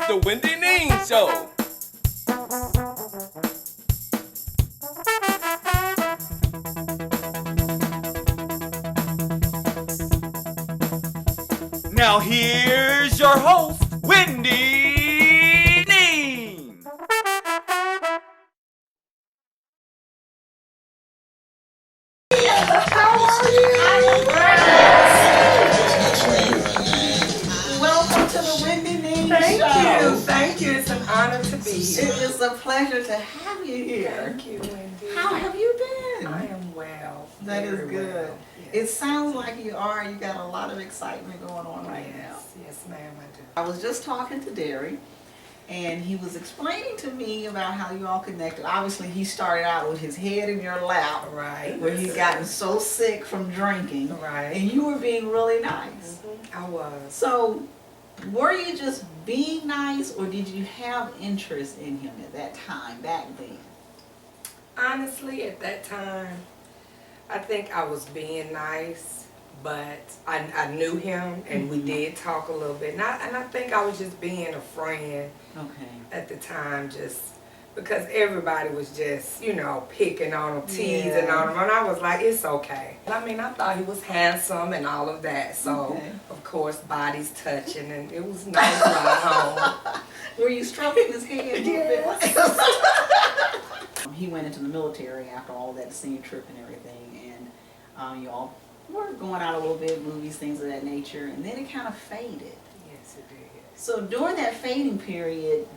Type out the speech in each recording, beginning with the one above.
the Wende and Neen Show. Now here's your host, Wende Neen. How are you? Welcome to the Wende Neen Show. Thank you. It's an honor to be here. It is a pleasure to have you here. Thank you, Wendy. How have you been? I am well. That is Very good. well. It Yes. sounds like you are. You got a lot of excitement going on right now. Yes, ma'am, I do. I was just talking to Derry, and he was explaining to me about how you all connected. Obviously, he started out with his head in your lap, Right. where he'd gotten so sick from drinking, Right. and you were being really nice. I was. So, were you just being nice, or did you have interest in him at that time, back then? Honestly, at that time, I think I was being nice, but I knew him, and we did talk a little bit. And I think I was just being a friend Okay. at the time, just because everybody was just, picking on him, teasing on him, and I was like, it's okay. I mean, I thought he was handsome and all of that, so Okay. of course, bodies touching, and it was nice ride home. Were you stroking his head a little Yes. bit? He went into the military after all that senior trip and everything, and you all were going out a little bit, movies, things of that nature, and then it kind of faded. Yes, it did. So during that fading period,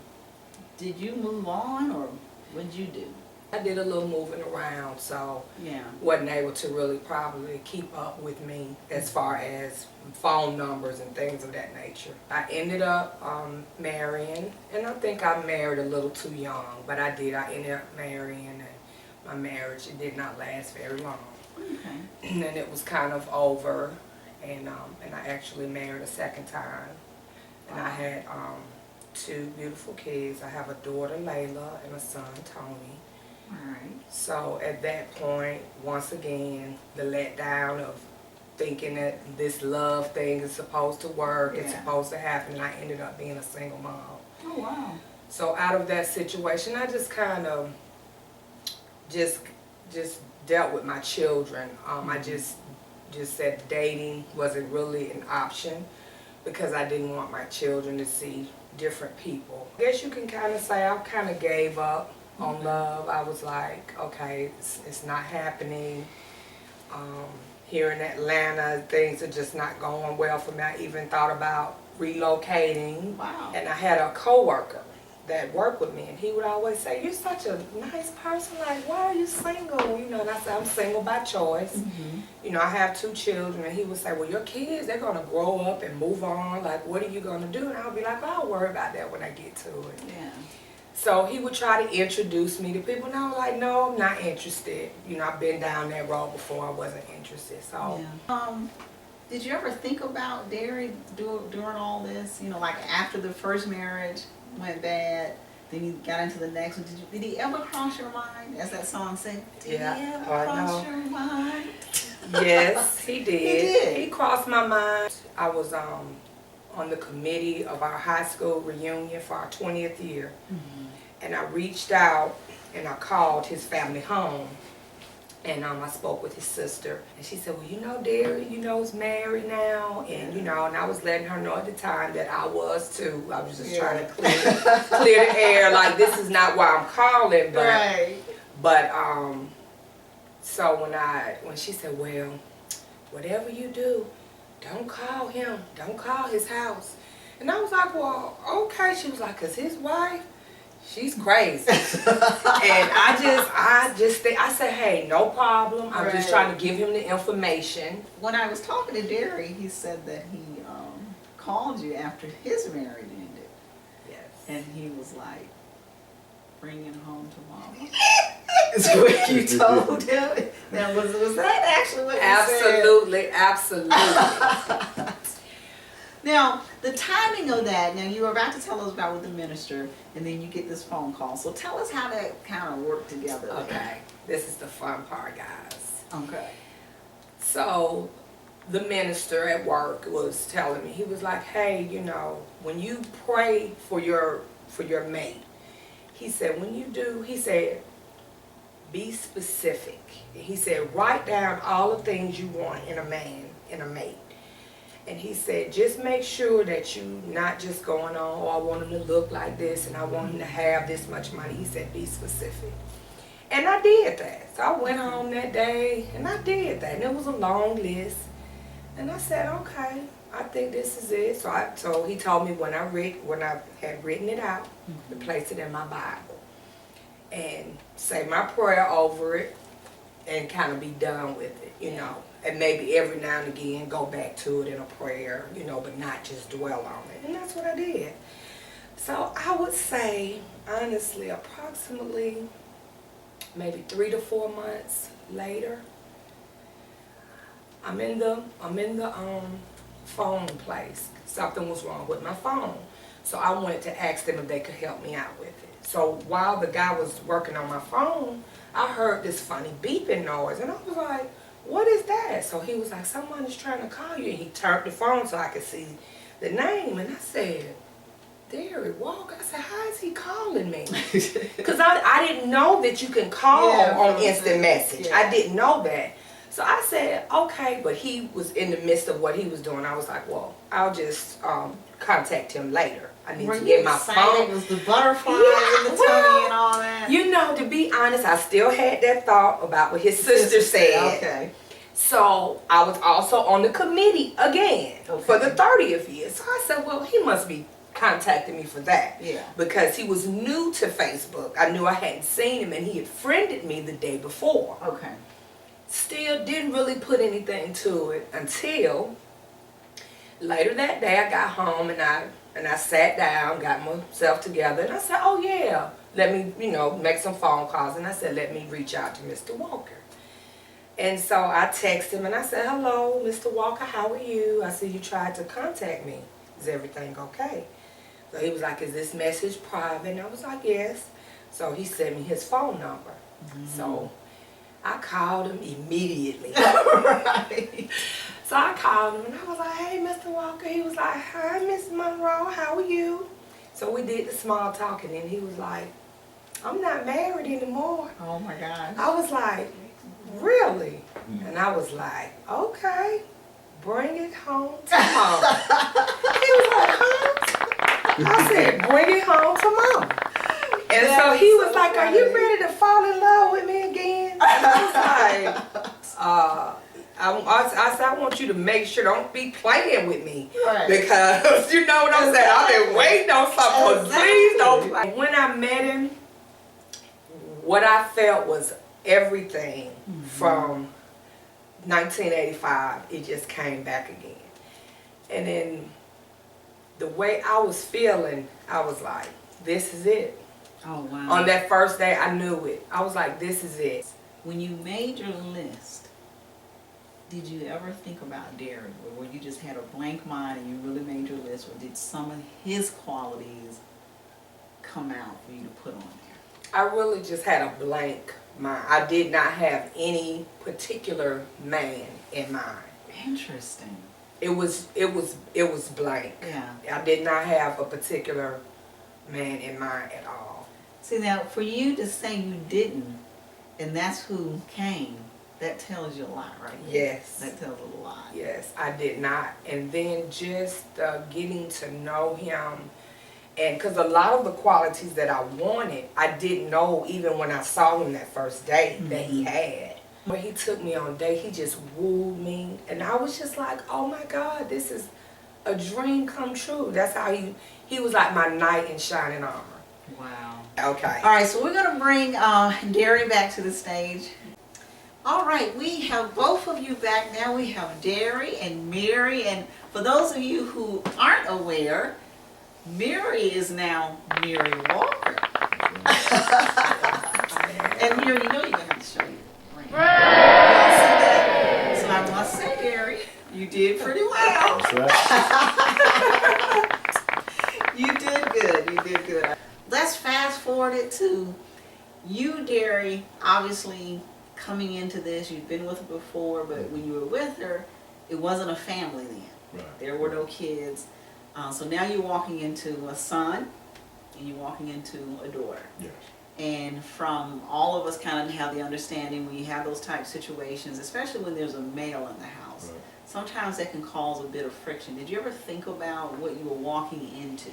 did you move on, or what did you do? I did a little moving around, so Yeah. wasn't able to really probably keep up with me as far as phone numbers and things of that nature. I ended up marrying, and I think I married a little too young, but I did. I ended up marrying, and my marriage, it did not last very long. Okay. And then it was kind of over, and I actually married a second time, and I had two beautiful kids. I have a daughter, Layla, and a son, Tony. All right. So at that point, once again, the letdown of thinking that this love thing is supposed to work, it's Yeah. supposed to happen, and I ended up being a single mom. Oh, wow. So out of that situation, I just kind of just dealt with my children. I just said dating wasn't really an option because I didn't want my children to see different people. I guess you can kind of say I kind of gave up on love. I was like, okay, it's not happening. Here in Atlanta, things are just not going well for me. I even thought about relocating. Wow. And I had a coworker that worked with me, and he would always say, you're such a nice person, like, why are you single? And I said, I'm single by choice. Mm-hmm. I have two children, and he would say, well, your kids, they're going to grow up and move on, like, what are you going to do? And I'll be like, I'll worry about that when I get to it. Yeah. So he would try to introduce me to people, and I was like, no, I'm not interested. I've been down that road before, I wasn't interested, so. Yeah. Did you ever think about Derry during all this? Like after the first marriage went bad, then you got into the next one. Did he ever cross your mind, as that song said? Did Yeah, he ever I cross know. your mind? Yes, he did. He did. He crossed my mind. I was on the committee of our high school reunion for our 20th year. Mm-hmm. And I reached out and I called his family home. And I spoke with his sister. And she said, well, Derry, is married now. And, and I was letting her know at the time that I was too. I was just trying to clear the air. Like, this is not why I'm calling. But, Right. But, so when she said, well, whatever you do, don't call him. Don't call his house. And I was like, well, okay. She was like, because his wife, she's crazy. And I said, hey, no problem. I'm just trying to give him the information. When I was talking to Derry, he said that he called you after his marriage ended. Yes. And he was like, bring him home to Momma. Is what you told him? Now, was that actually what you Absolutely, absolutely. said? Now, the timing of that, now you were about to tell us about with the minister, and then you get this phone call. So tell us how that kind of worked together. Okay, this is the fun part, guys. Okay. So the minister at work was telling me, he was like, hey, you know, when you pray for your mate, he said, when you do, he said, be specific. He said, write down all the things you want in a man, in a mate. And he said, just make sure that you not just going on, oh, I want him to look like this and I want him to have this much money. He said, be specific. And I did that. So I went home that day and I did that. And it was a long list. And I said, okay, I think this is it. So he told me when I had written it out, to place it in my Bible and say my prayer over it and kind of be done with it, you know. And maybe every now and again go back to it in a prayer, you know, but not just dwell on it. And that's what I did. So I would say, honestly, approximately maybe 3 to 4 months later, I'm in the phone place. Something was wrong with my phone. So I wanted to ask them if they could help me out with it. So while the guy was working on my phone, I heard this funny beeping noise. And I was like, what is that? So he was like, someone is trying to call you. And he turned the phone so I could see the name. And I said, Derry Walker. I said, how is he calling me? Because I didn't know that you can call on instant message. I didn't know that. So I said, okay, but he was in the midst of what he was doing. I was like, well, I'll just contact him later. I need to get my phone. It was the butterflies in the tummy and all that. You know, to be honest, I still had that thought about what his sister said. Okay. So I was also on the committee again for the 30th year. So I said, well, he must be contacting me for that. Yeah. Because he was new to Facebook. I knew I hadn't seen him and he had friended me the day before. Okay. Still didn't really put anything to it until later that day I got home and I sat down, got myself together, and I said, oh yeah, let me, you know, make some phone calls. And I said, let me reach out to Mr. Walker. And so I texted him and I said, hello, Mr. Walker, how are you? I said, you tried to contact me. Is everything okay? So he was like, is this message private? And I was like, yes. So he sent me his phone number. So I called him immediately. Right. So I called him and I was like, hey, Mr. Walker. He was like, hi, Miss Monroe, how are you? So we did the small talking and he was like, I'm not married anymore. Oh my gosh. I was like, really? And I was like, okay, bring it home to mom. He was like, huh? I said, bring it home to mom. And so he was like, are you ready to fall in love with me again? And I was like, I said, I want you to make sure, don't be playing with me. Right. Because, you know what I'm saying? I've been waiting on something. Please don't play. When I met him, what I felt was everything from 1985. It just came back again. And then the way I was feeling, I was like, this is it. Oh wow. On that first day, I knew it. I was like, this is it. When you made your list, did you ever think about Derry? Or you just had a blank mind and you really made your list? Or did some of his qualities come out for you to put on there? I really just had a blank mind. I did not have any particular man in mind. Interesting. It was blank. Yeah. I did not have a particular man in mind at all. See, now for you to say you didn't, and that's who came, that tells you a lot, right? Yes. That tells a lot. Yes, I did not. And then just getting to know him, and because a lot of the qualities that I wanted, I didn't know even when I saw him that first day that he had. When he took me on a date, he just wooed me, and I was just like, oh my God, this is a dream come true. That's how he was like my knight in shining armor. Wow. Okay. All right, so we're going to bring Derry back to the stage. All right, we have both of you back now. We have Derry and Miri, and for those of you who aren't aware, Miri is now Miri Walker. And Miri, you know you're going to have to show you the ring. Y'all see that? So I must say, Derry, you did pretty well. You did good. You did good. Let's fast forward it to you, Derry. Obviously, coming into this, you've been with her before, but when you were with her, it wasn't a family then. Right. There were no kids. So now you're walking into a son and you're walking into a daughter. Yes. And from all of us kind of have the understanding when you have those type situations, especially when there's a male in the house, Right. sometimes that can cause a bit of friction. Did you ever think about what you were walking into?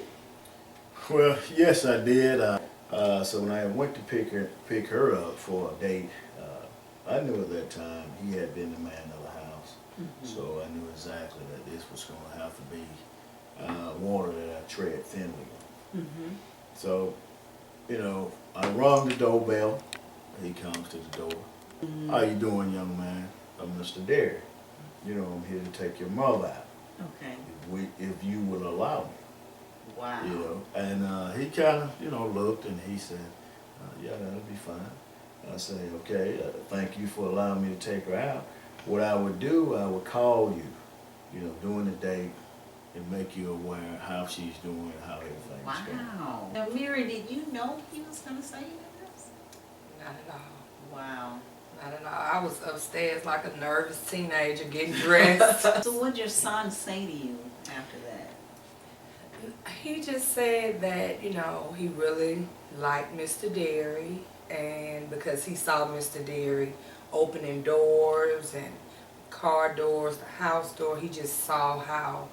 Well, yes, I did. So when I went to pick her up for a date, I knew at that time he had been the man of the house. Mm-hmm. So I knew exactly that this was going to have to be water that I tread thinly on. Mm-hmm. So, I rung the doorbell. He comes to the door. Mm-hmm. How you doing, young man? I'm Mr. Derry. I'm here to take your mother out. Okay. If you would allow me. Wow. And he kind of, looked and he said, yeah, that'll be fine. I said, okay, thank you for allowing me to take her out. What I would do, I would call you, during the day and make you aware how she's doing, how everything's going. Wow. Now, Miri, did you know he was going to say this? Not at all. Wow. Not at all. I was upstairs like a nervous teenager getting dressed. So what did your son say to you after that? He just said that, he really liked Mr. Derry, and because he saw Mr. Derry opening doors and car doors, the house door, he just saw how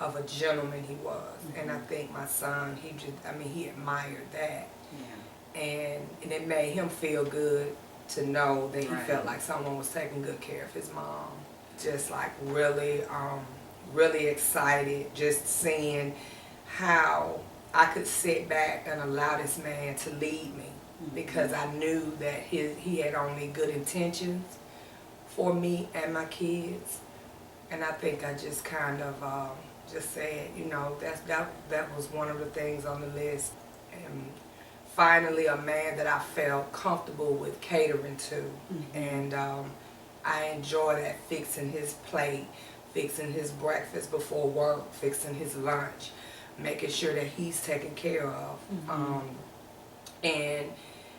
of a gentleman he was. Mm-hmm. And I think my son, he admired that. Yeah. And it made him feel good to know that he Right. felt like someone was taking good care of his mom. Just like really, really excited just seeing how I could sit back and allow this man to lead me, because I knew that he had only good intentions for me and my kids. And I think I just kind of just said, that was one of the things on the list. And finally, a man that I felt comfortable with catering to. Mm-hmm. And I enjoy that, fixing his plate, fixing his breakfast before work, fixing his lunch, making sure that he's taken care of. Mm-hmm. And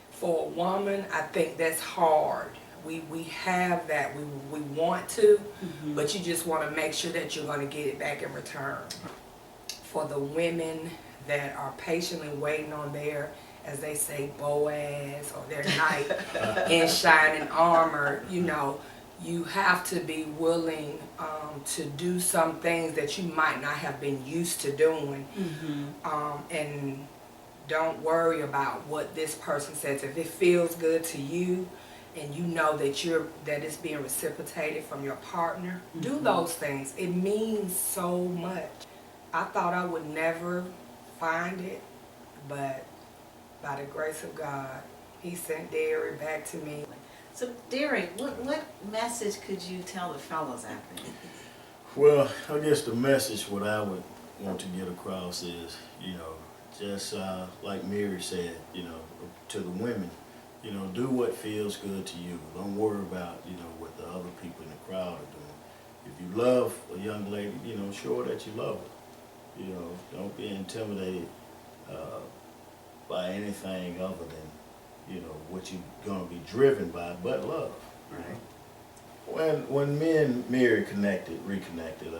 for a woman, I think that's hard. We have that, we want to, mm-hmm. but you just want to make sure that you're going to get it back in return. For the women that are patiently waiting on their, as they say, Boaz or their knight in shining armor, you have to be willing to do some things that you might not have been used to doing. Mm-hmm. And don't worry about what this person says. If it feels good to you and you know that it's being reciprocated from your partner, mm-hmm. do those things. It means so much. I thought I would never find it, but by the grace of God, he sent Derry back to me. So, Derry, what message could you tell the fellas out there? Well, I guess the message what I would want to get across is, just like Miri said, to the women, do what feels good to you. Don't worry about, what the other people in the crowd are doing. If you love a young lady, show her that you love her. Don't be intimidated by anything other than, what you're going to be driven by, but love. Right. When me and Miri reconnected,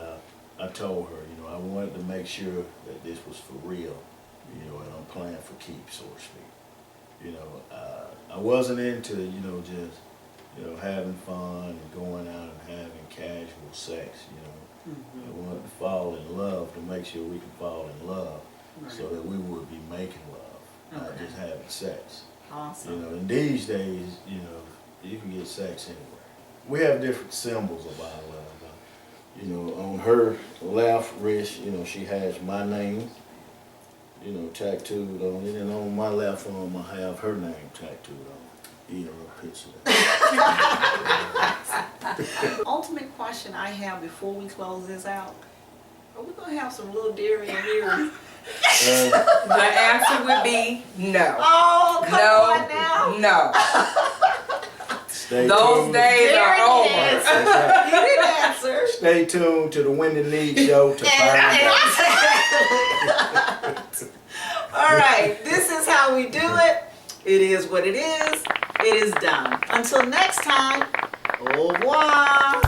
I told her, I wanted to make sure that this was for real, and I'm playing for keeps, so to speak. I wasn't into, just, having fun and going out and having casual sex, Mm-hmm. I wanted to fall in love, to make sure we could fall in love, right. So that we would be making love, not just having sex. Awesome. In these days, you can get sex anywhere. We have different symbols of our love. On her left wrist, she has my name, tattooed on it, and on my left arm, I have her name tattooed on it. Either a picture. Ultimate question I have before we close this out: are we gonna have some little Derry and Miri? The answer would be no. Oh, come on now. No. Stay Those tuned. days are over. Right. You didn't answer. Stay tuned to the Wende Neen show to find out. All right, this is how we do it. It is what it is. It is done. Until next time, au revoir.